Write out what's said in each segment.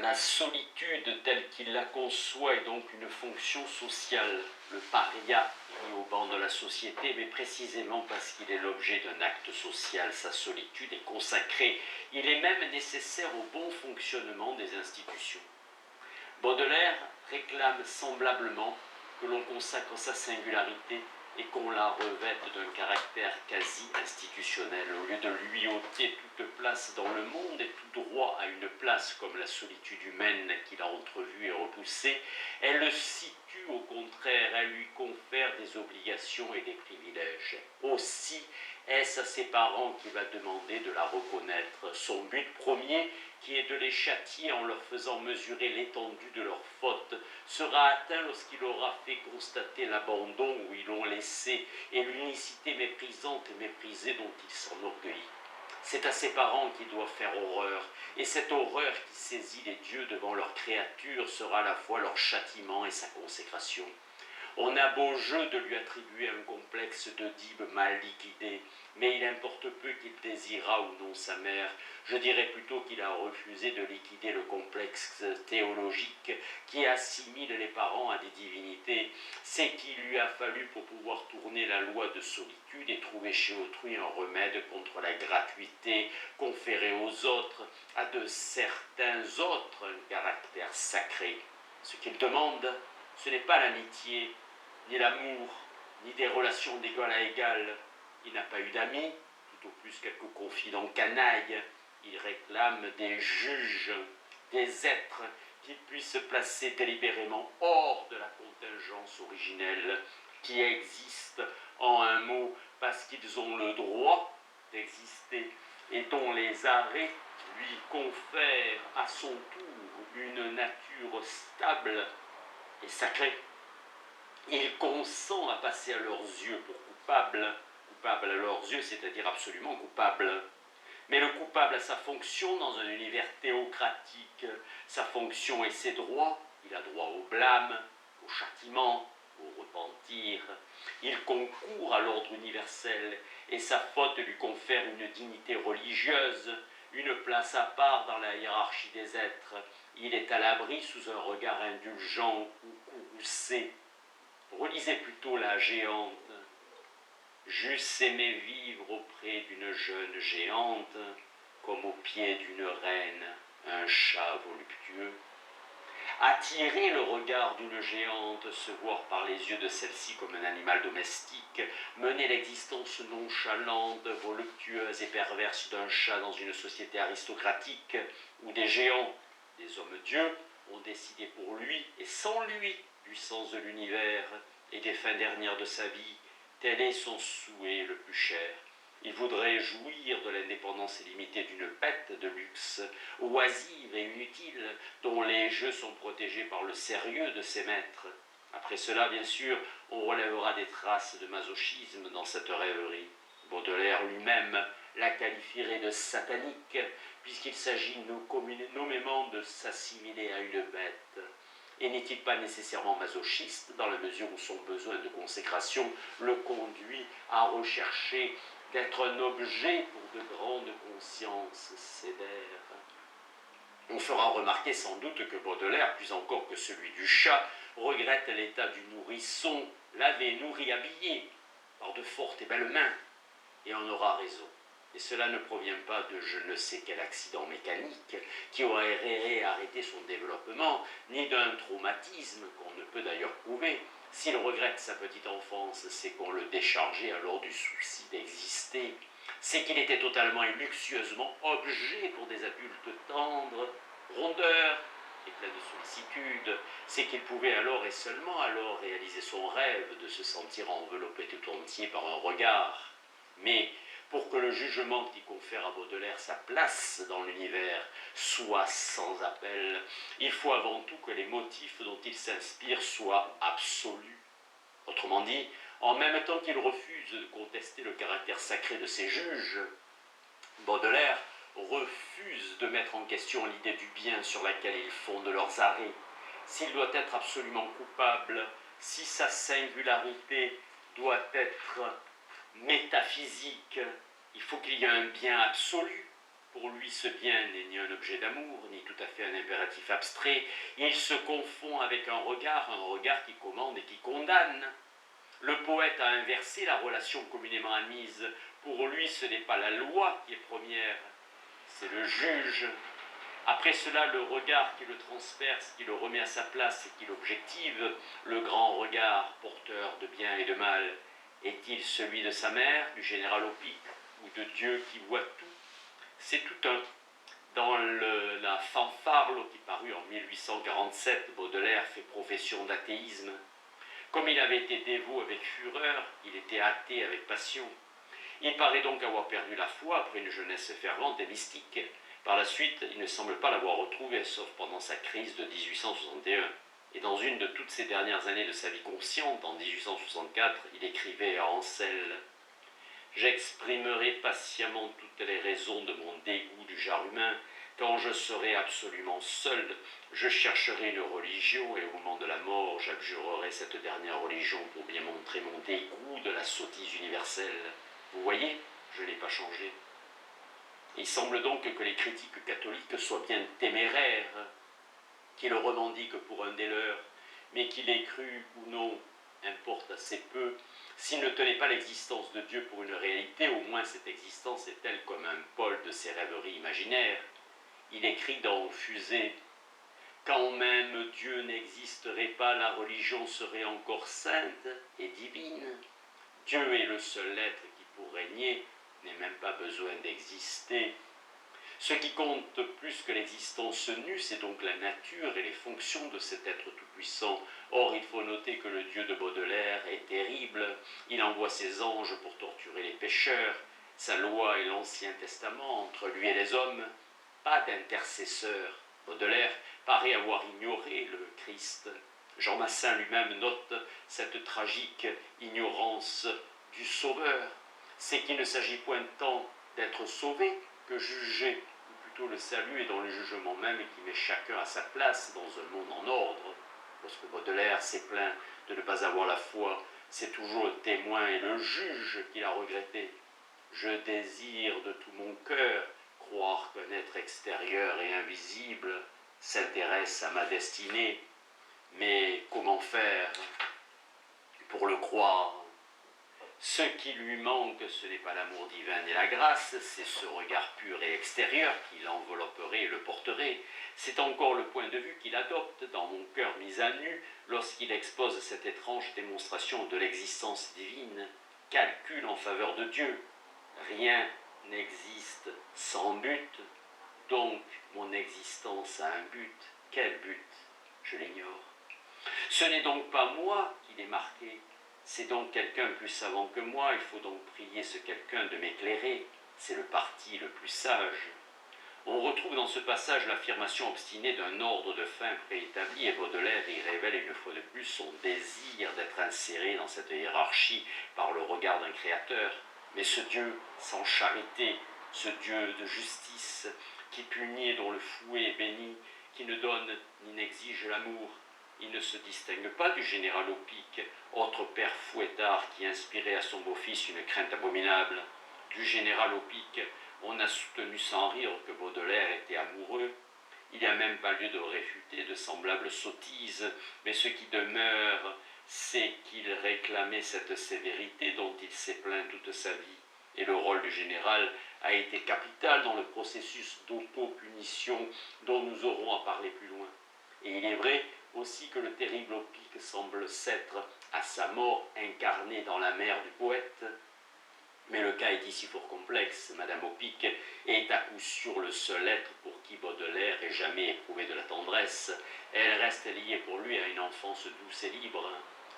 La solitude telle qu'il la conçoit est donc une fonction sociale. Le paria est mis au banc de la société, mais précisément parce qu'il est l'objet d'un acte social. Sa solitude est consacrée. Il est même nécessaire au bon fonctionnement des institutions. Baudelaire réclame semblablement que l'on consacre sa singularité et qu'on la revête d'un caractère quasi institutionnel. Au lieu de lui ôter toute place dans le monde et tout droit à une place comme la solitude humaine qu'il a entrevue et repoussée, elle le situe au contraire, elle lui confère des obligations et des privilèges. Aussi est-ce à ses parents qu'il va demander de la reconnaître. Son but premier, qui est de les châtier en leur faisant mesurer l'étendue de leurs fautes, sera atteint lorsqu'il aura fait constater l'abandon où ils l'ont laissé et l'unicité méprisante et méprisée dont il s'enorgueillit. C'est à ses parents qu'il doit faire horreur, et cette horreur qui saisit les dieux devant leur créature sera à la fois leur châtiment et sa consécration. On a beau jeu de lui attribuer un complexe d'Oedipe mal liquidé, mais il importe peu qu'il désirât ou non sa mère. Je dirais plutôt qu'il a refusé de liquider le complexe théologique qui assimile les parents à des divinités. C'est qu'il lui a fallu pour pouvoir tourner la loi de solitude et trouver chez autrui un remède contre la gratuité conférée aux autres, à de certains autres un caractère sacré. Ce qu'il demande, ce n'est pas l'amitié, ni l'amour, ni des relations d'égal à égal. Il n'a pas eu d'amis, tout au plus quelques confidents canailles. Il réclame des juges, des êtres qui puissent se placer délibérément hors de la contingence originelle, qui existent en un mot parce qu'ils ont le droit d'exister et dont les arrêts lui confèrent à son tour une nature stable et sacrée. Il consent à passer à leurs yeux pour coupable à leurs yeux, c'est-à-dire absolument coupable. Mais le coupable a sa fonction dans un univers théocratique, sa fonction et ses droits. Il a droit au blâme, au châtiment, au repentir. Il concourt à l'ordre universel et sa faute lui confère une dignité religieuse, une place à part dans la hiérarchie des êtres. Il est à l'abri sous un regard indulgent ou courroucé. Relisez plutôt La Géante. J'eusse aimé vivre auprès d'une jeune géante, comme au pied d'une reine, un chat voluptueux. Attirer le regard d'une géante, se voir par les yeux de celle-ci comme un animal domestique, mener l'existence nonchalante, voluptueuse et perverse d'un chat dans une société aristocratique où des géants, des hommes-dieux, ont décidé pour lui et sans lui du sens de l'univers et des fins dernières de sa vie, tel est son souhait le plus cher. Il voudrait jouir de l'indépendance illimitée d'une bête de luxe, oisive et inutile, dont les jeux sont protégés par le sérieux de ses maîtres. Après cela, bien sûr, on relèvera des traces de masochisme dans cette rêverie. Baudelaire lui-même la qualifierait de satanique, puisqu'il s'agit nommément de s'assimiler à une bête. Et n'est-il pas nécessairement masochiste, dans la mesure où son besoin de consécration le conduit à rechercher d'être un objet pour de grandes consciences sévères? On fera remarquer sans doute que Baudelaire, plus encore que celui du chat, regrette l'état du nourrisson, lavé, nourri, habillé, par de fortes et belles mains, et en aura raison. Et cela ne provient pas de je ne sais quel accident mécanique qui aurait arrêté son développement, ni d'un traumatisme qu'on ne peut d'ailleurs prouver. S'il regrette sa petite enfance, c'est qu'on le déchargeait alors du souci d'exister. C'est qu'il était totalement et luxueusement objet pour des adultes tendres, rondeurs et pleins de sollicitude. C'est qu'il pouvait alors et seulement alors réaliser son rêve de se sentir enveloppé tout entier par un regard. Mais pour que le jugement qui confère à Baudelaire sa place dans l'univers soit sans appel, il faut avant tout que les motifs dont il s'inspire soient absolus. Autrement dit, en même temps qu'il refuse de contester le caractère sacré de ses juges, Baudelaire refuse de mettre en question l'idée du bien sur laquelle ils fondent leurs arrêts. S'il doit être absolument coupable, si sa singularité doit être métaphysique, il faut qu'il y ait un bien absolu, Pour lui, ce bien n'est ni un objet d'amour, ni tout à fait un impératif abstrait. Il se confond avec un regard qui commande et qui condamne. Le poète a inversé la relation communément admise. Pour lui, ce n'est pas la loi qui est première, c'est le juge. Après cela, le regard qui le transperce, qui le remet à sa place et qui l'objective, le grand regard porteur de bien et de mal, est-il celui de sa mère, du général au pic, ou de Dieu qui voit tout? C'est tout un. Dans la fanfare qui parut en 1847, Baudelaire fait profession d'athéisme. Comme il avait été dévot avec fureur, il était athée avec passion. Il paraît donc avoir perdu la foi après une jeunesse fervente et mystique. Par la suite, il ne semble pas l'avoir retrouvée, sauf pendant sa crise de 1861. Et dans une de toutes ces dernières années de sa vie consciente, en 1864, il écrivait à Ancel « J'exprimerai patiemment toutes les raisons de mon dégoût du genre humain. Quand je serai absolument seul, je chercherai une religion et au moment de la mort, j'abjurerai cette dernière religion pour bien montrer mon dégoût de la sottise universelle. Vous voyez, je n'ai pas changé. » Il semble donc que les critiques catholiques soient bien téméraires, qu'ils revendiquent pour un des leurs, mais qu'il ait cru ou non, importe assez peu. S'il ne tenait pas l'existence de Dieu pour une réalité, au moins cette existence est-elle comme un pôle de ses rêveries imaginaires. Il écrit dans Fusée « Quand même Dieu n'existerait pas, la religion serait encore sainte et divine. Dieu est le seul être qui, pour régner, n'est même pas besoin d'exister. Ce qui compte plus que l'existence nue, c'est donc la nature et les fonctions de cet être tout-puissant. Or, il faut noter que le Dieu de Baudelaire est terrible. Il envoie ses anges pour torturer les pécheurs. Sa loi est l'Ancien Testament entre lui et les hommes. Pas d'intercesseur. Baudelaire paraît avoir ignoré le Christ. Jean Massin lui-même note cette tragique ignorance du Sauveur. C'est qu'il ne s'agit point tant d'être sauvé que juger, ou plutôt le salut est dans le jugement même qui met chacun à sa place dans un monde en ordre. Lorsque Baudelaire s'est plaint de ne pas avoir la foi, c'est toujours le témoin et le juge qu'il a regretté. Je désire de tout mon cœur croire qu'un être extérieur et invisible s'intéresse à ma destinée, mais comment faire pour le croire? Ce qui lui manque, ce n'est pas l'amour divin et la grâce, c'est ce regard pur et extérieur qui l'envelopperait et le porterait. C'est encore le point de vue qu'il adopte dans Mon cœur mis à nu lorsqu'il expose cette étrange démonstration de l'existence divine. Calcul en faveur de Dieu. Rien n'existe sans but, donc mon existence a un but. Quel but? Je l'ignore. Ce n'est donc pas moi qui l'ai marqué. C'est donc quelqu'un plus savant que moi, il faut donc prier ce quelqu'un de m'éclairer, c'est le parti le plus sage. On retrouve dans ce passage l'affirmation obstinée d'un ordre de fin préétabli et Baudelaire y révèle une fois de plus son désir d'être inséré dans cette hiérarchie par le regard d'un créateur. Mais ce Dieu sans charité, ce Dieu de justice, qui punit et dont le fouet est béni, qui ne donne ni n'exige l'amour, il ne se distingue pas du général au pic, autre père fouettard qui inspirait à son beau-fils une crainte abominable. Du général au pic, on a soutenu sans rire que Baudelaire était amoureux. Il n'y a même pas lieu de réfuter de semblables sottises, mais ce qui demeure, c'est qu'il réclamait cette sévérité dont il s'est plaint toute sa vie. Et le rôle du général a été capital dans le processus d'auto-punition dont nous aurons à parler plus loin. Et il est vrai aussi que le terrible Opic semble s'être, à sa mort, incarné dans la mère du poète. Mais le cas est ici fort complexe. Madame Opic est à coup sûr le seul être pour qui Baudelaire ait jamais éprouvé de la tendresse. Elle reste liée pour lui à une enfance douce et libre.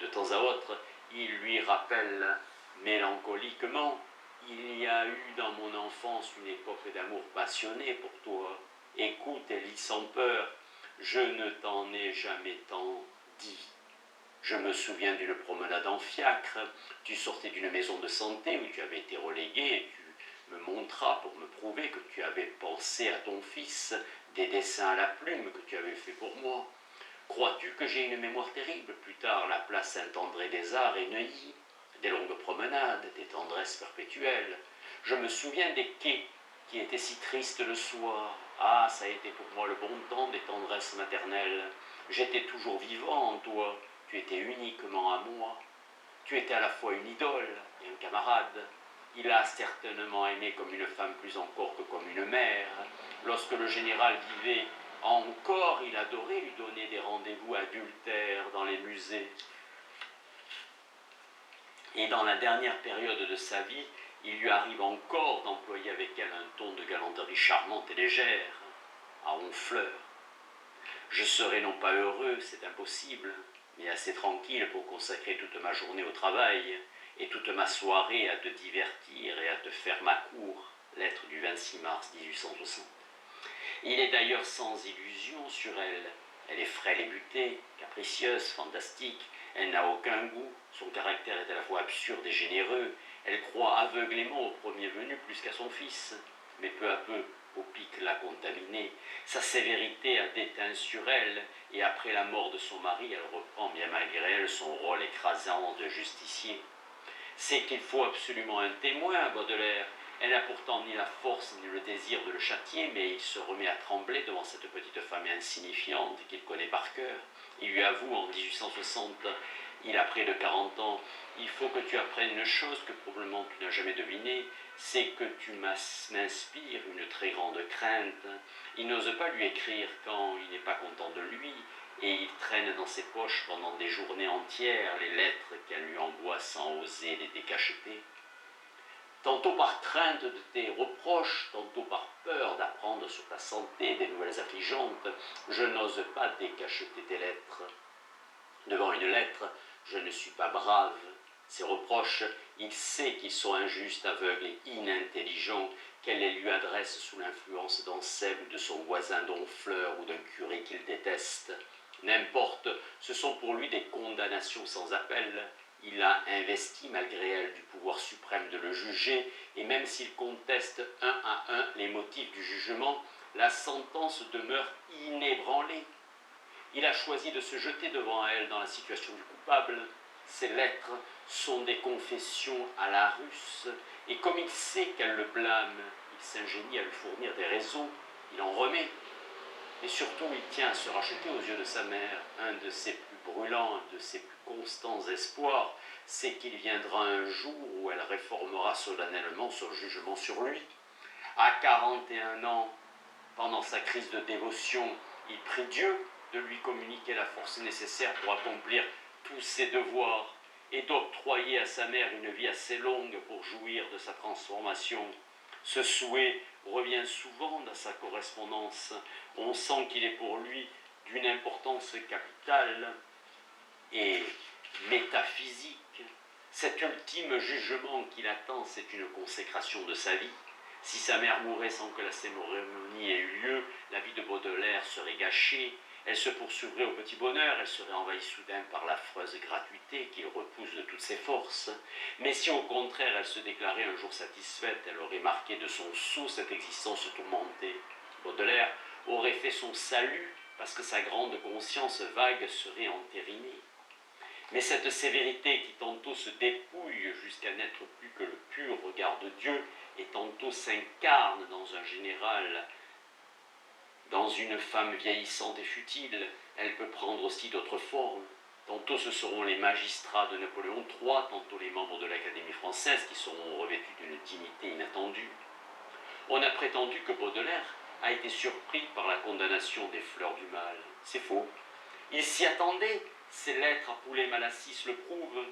De temps à autre, il lui rappelle mélancoliquement « Il y a eu dans mon enfance une époque d'amour passionné pour toi. Écoute et lis sans peur. Je ne t'en ai jamais tant dit. Je me souviens d'une promenade en fiacre. Tu sortais d'une maison de santé où tu avais été relégué et tu me montras pour me prouver que tu avais pensé à ton fils des dessins à la plume que tu avais fait pour moi. Crois-tu que j'ai une mémoire terrible? Plus tard, la place Saint-André des Arts est Neuilly, des longues promenades, des tendresses perpétuelles. Je me souviens des quais qui était si triste le soir. Ah, ça a été pour moi le bon temps des tendresses maternelles. J'étais toujours vivant en toi, tu étais uniquement à moi. Tu étais à la fois une idole et un camarade. Il a certainement aimé comme une femme plus encore que comme une mère. Lorsque le général vivait encore, il adorait lui donner des rendez-vous adultères dans les musées. Et dans la dernière période de sa vie, il lui arrive encore d'employer avec elle un ton de galanterie charmante et légère, à Honfleur. Je serai non pas heureux, c'est impossible, mais assez tranquille pour consacrer toute ma journée au travail et toute ma soirée à te divertir et à te faire ma cour. Lettre du 26 mars 1860. Il est d'ailleurs sans illusion sur elle. Elle est frêle et butée, capricieuse, fantastique. Elle n'a aucun goût. Son caractère est à la fois absurde et généreux. Elle croit aveuglément au premier venu plus qu'à son fils. Mais peu à peu, Opic l'a contaminée. Sa sévérité a déteint sur elle, et après la mort de son mari, elle reprend bien malgré elle son rôle écrasant de justicier. C'est qu'il faut absolument un témoin, Baudelaire. Elle n'a pourtant ni la force ni le désir de le châtier, mais il se remet à trembler devant cette petite femme insignifiante qu'il connaît par cœur. Il lui avoue en 1860, il a près de 40 ans, il faut que tu apprennes une chose que probablement tu n'as jamais devinée, c'est que tu m'inspires une très grande crainte. Il n'ose pas lui écrire quand il n'est pas content de lui, et il traîne dans ses poches pendant des journées entières les lettres qu'elle lui envoie sans oser les décacheter. Tantôt par crainte de tes reproches, tantôt par peur d'apprendre sur ta santé des nouvelles affligeantes, je n'ose pas décacheter tes lettres. Devant une lettre, je ne suis pas brave. Ses reproches, il sait qu'ils sont injustes, aveugles et inintelligents, qu'elle les lui adresse sous l'influence d'Anselme ou de son voisin d'Honfleur ou d'un curé qu'il déteste. N'importe, ce sont pour lui des condamnations sans appel. Il a investi malgré elle du pouvoir suprême de le juger, et même s'il conteste un à un les motifs du jugement, la sentence demeure inébranlée. Il a choisi de se jeter devant elle dans la situation du coupable. Ses lettres sont des confessions à la russe, et comme il sait qu'elle le blâme, il s'ingénie à lui fournir des raisons, il en remet. Et surtout, il tient à se racheter aux yeux de sa mère. Un de ses plus brûlants, de ses plus constants espoirs, c'est qu'il viendra un jour où elle réformera solennellement son jugement sur lui. À 41 ans, pendant sa crise de dévotion, il prie Dieu de lui communiquer la force nécessaire pour accomplir tous ses devoirs et d'octroyer à sa mère une vie assez longue pour jouir de sa transformation. Ce souhait revient souvent dans sa correspondance. On sent qu'il est pour lui d'une importance capitale et métaphysique. Cet ultime jugement qu'il attend, c'est une consécration de sa vie. Si sa mère mourait sans que la cérémonie ait eu lieu, la vie de Baudelaire serait gâchée. Elle se poursuivrait au petit bonheur, elle serait envahie soudain par l'affreuse gratuité qu'il repousse de toutes ses forces. Mais si au contraire elle se déclarait un jour satisfaite, elle aurait marqué de son sceau cette existence tourmentée. Baudelaire aurait fait son salut parce que sa grande conscience vague serait entérinée. Mais cette sévérité qui tantôt se dépouille jusqu'à n'être plus que le pur regard de Dieu et tantôt s'incarne dans un général, dans une femme vieillissante et futile, elle peut prendre aussi d'autres formes. Tantôt ce seront les magistrats de Napoléon III, tantôt les membres de l'Académie française qui seront revêtus d'une dignité inattendue. On a prétendu que Baudelaire a été surpris par la condamnation des Fleurs du Mal. C'est faux. Il s'y attendait. Ses lettres à Poulet-Malassis le prouvent.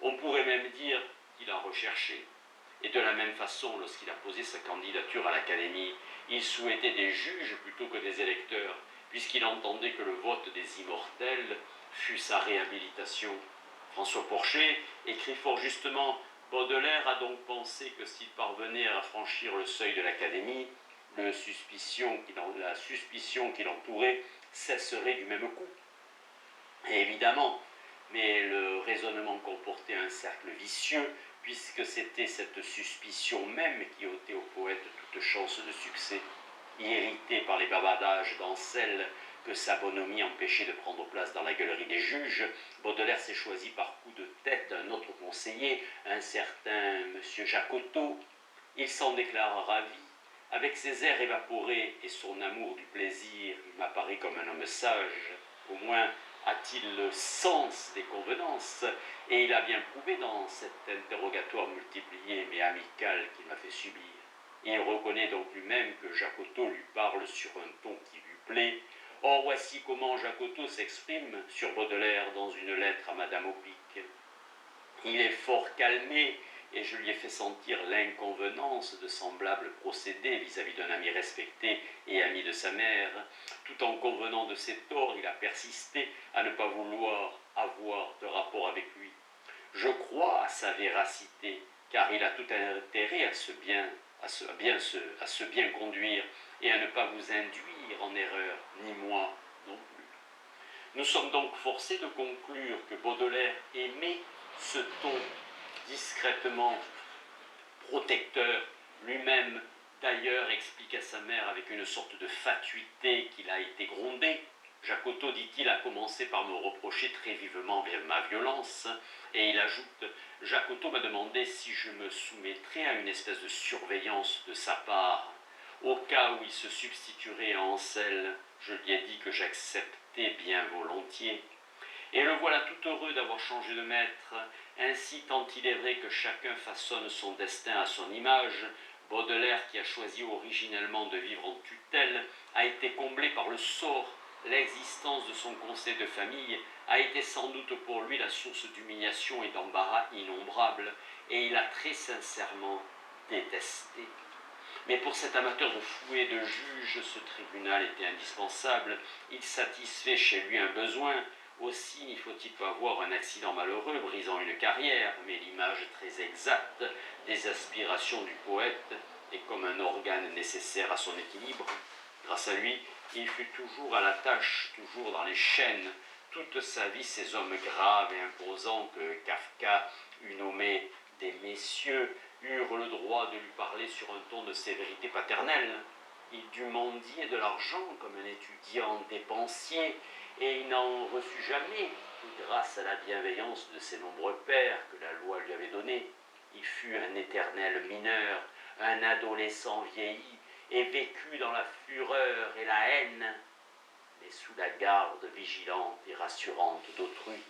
On pourrait même dire qu'il a recherché. Et de la même façon, lorsqu'il a posé sa candidature à l'Académie, il souhaitait des juges plutôt que des électeurs, puisqu'il entendait que le vote des immortels fût sa réhabilitation. François Porcher écrit fort justement « Baudelaire a donc pensé que s'il parvenait à franchir le seuil de l'Académie, la suspicion qui l'entourait cesserait du même coup. » Et évidemment, mais le raisonnement comportait un cercle vicieux, puisque c'était cette suspicion même qui ôtait au poète toute chance de succès. Irrité par les bavardages d'Ancel que sa bonhomie empêchait de prendre place dans la gueulerie des juges, Baudelaire s'est choisi par coup de tête un autre conseiller, un certain M. Jacotot. Il s'en déclare ravi, Avec ses airs évaporés et son amour du plaisir, il m'apparaît comme un homme sage. Au moins a-t-il le sens des convenances, et il a bien prouvé dans cet interrogatoire multiplié mais amical qu'il m'a fait subir. Il reconnaît donc lui-même que Jacotot lui parle sur un ton qui lui plaît. Or voici comment Jacotot s'exprime sur Baudelaire dans une lettre à Madame Aupic. Il est fort calmé, et je lui ai fait sentir l'inconvenance de semblables procédés vis-à-vis d'un ami respecté et ami de sa mère. Tout en convenant de ses torts, il a persisté à ne pas vouloir avoir de rapport avec lui. Je crois à sa véracité, car il a tout intérêt à se bien conduire et à ne pas vous induire en erreur, ni moi non plus. Nous sommes donc forcés de conclure que Baudelaire aimait ce ton discrètement protecteur, lui-même d'ailleurs explique à sa mère avec une sorte de fatuité qu'il a été grondé. Jacotot, dit-il, a commencé par me reprocher très vivement ma violence, et il ajoute « Jacotot m'a demandé si je me soumettrais à une espèce de surveillance de sa part. Au cas où il se substituerait à Ancel, je lui ai dit que j'acceptais bien volontiers. Et le voilà tout heureux d'avoir changé de maître. Ainsi, tant il est vrai que chacun façonne son destin à son image, Baudelaire, qui a choisi originellement de vivre en tutelle, a été comblé par le sort. L'existence de son conseil de famille a été sans doute pour lui la source d'humiliation et d'embarras innombrables, et il a très sincèrement détesté. Mais pour cet amateur de fou et de juge, ce tribunal était indispensable. Il satisfait chez lui un besoin. Aussi n'y faut-il pas voir un accident malheureux brisant une carrière, mais l'image très exacte des aspirations du poète est comme un organe nécessaire à son équilibre. Grâce à lui, il fut toujours à la tâche, toujours dans les chaînes. Toute sa vie, ces hommes graves et imposants que Kafka eût nommés des messieurs eurent le droit de lui parler sur un ton de sévérité paternelle. Il dut mendier de l'argent comme un étudiant dépensier, et il n'en reçut jamais, grâce à la bienveillance de ses nombreux pères que la loi lui avait donnés. Il fut un éternel mineur, un adolescent vieilli, et vécut dans la fureur et la haine, mais sous la garde vigilante et rassurante d'autrui.